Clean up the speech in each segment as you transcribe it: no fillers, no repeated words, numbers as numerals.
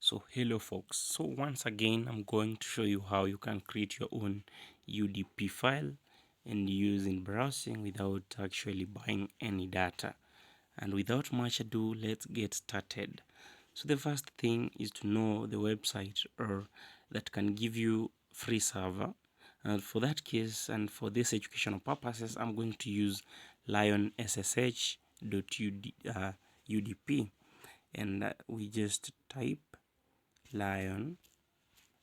So hello folks, so once again I'm going to show you how you can create your own UDP file and use in browsing without actually buying any data. And without much ado, let's get started. So the first thing is to know the website or that can give you free server. And for that case and for this educational purposes, I'm going to use lionssh.udp, and we just type lion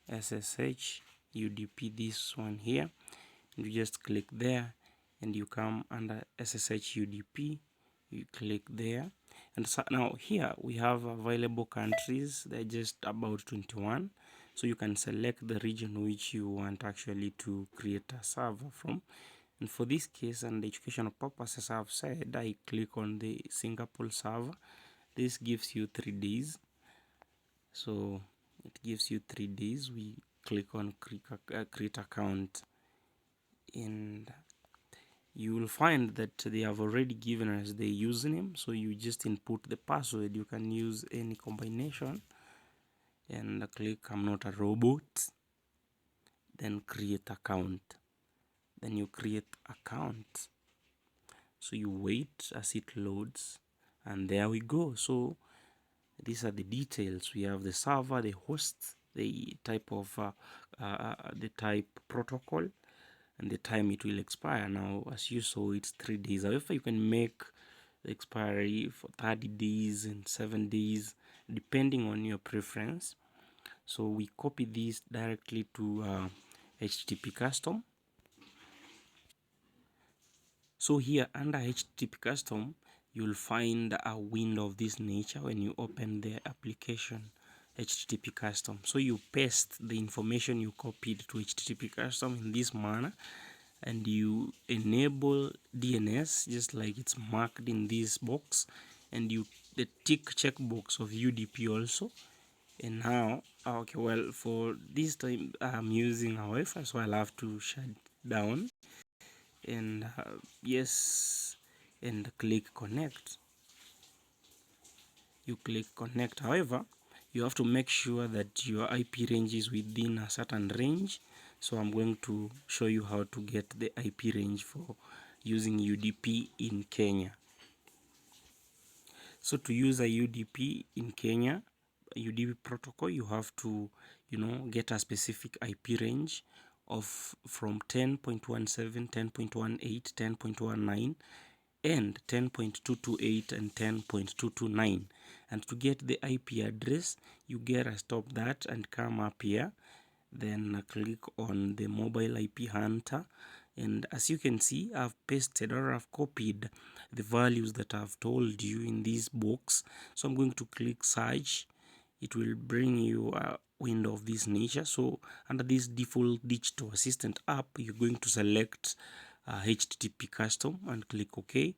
ssh udp, this one here, and you just click there and you come under ssh udp, you click there, and so now here we have available countries. They're just about 21, so you can select the region which you want actually to create a server from. And for this case and educational purposes, I've said I click on the Singapore server. This gives you 3 days, so it gives you 3 days. We click on create account, and you will find that they have already given us the username, so you just input the password. You can use any combination and click I'm not a robot, then create account, then you create account, so you wait as it loads, and there we go. So these are the details. We have the server, the host, the type of the type protocol, and the time it will expire. Now, as you saw, it's 3 days. However, you can make the expiry for 30 days and 7 days, depending on your preference. So we copy this directly to HTTP custom. So here under HTTP custom, you'll find a window of this nature when you open the application HTTP custom. So you paste the information you copied to HTTP custom in this manner, and you enable DNS just like it's marked in this box, and you the tick checkbox of UDP also. And now, okay, well, for this time I'm using a Wi-Fi, so I'll have to shut down, and yes, and click connect. You click connect. However, you have to make sure that your IP range is within a certain range. So I'm going to show you how to get the IP range for using UDP in Kenya. So to use a UDP in Kenya, UDP protocol, you have to, get a specific IP range of from 10.17, 10.18, 10.19, and 10.228 and 10.229. And to get the IP address, you get a stop that and come up here, then click on the mobile IP hunter, and as you can see, I've pasted or I've copied the values that I've told you in this box. So I'm going to click search. It will bring you a window of this nature. So under this default digital assistant app, you're going to select HTTP custom and click OK.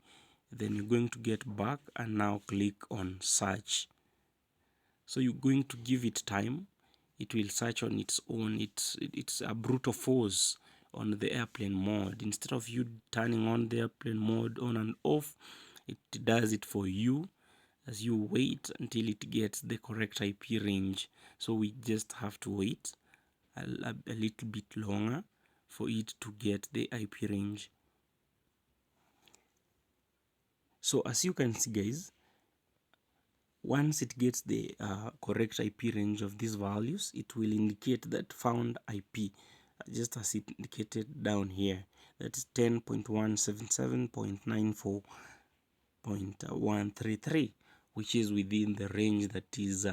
Then you're going to get back and now click on search. So you're going to give it time. It will search on its own. It's a brute force on the airplane mode. Instead of you turning on the airplane mode on and off, it does it for you as you wait until it gets the correct IP range. So we just have to wait a little bit longer for it to get the IP range. So as you can see, guys, once it gets the correct IP range of these values, it will indicate that found IP, just as it indicated down here. That is 10.177.94.133, which is within the range that is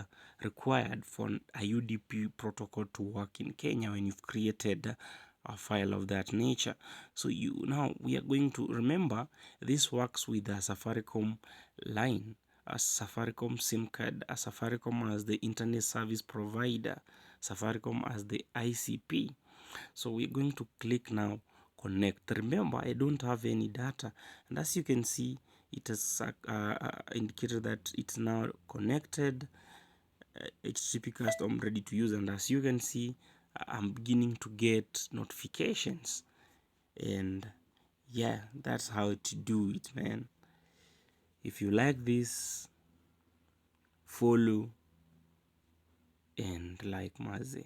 required for a UDP protocol to work in Kenya when you've created a file of that nature. So now we are going to remember this works with a Safaricom line, a Safaricom SIM card, a Safaricom as the internet service provider, Safaricom as the ICP. So we're going to click now connect. Remember, I don't have any data, and as you can see, it has indicated that it's now connected. HTTP custom ready to use, and as you can see, I'm beginning to get notifications, and yeah, that's how to do it, man. If you like this, follow, and like maze.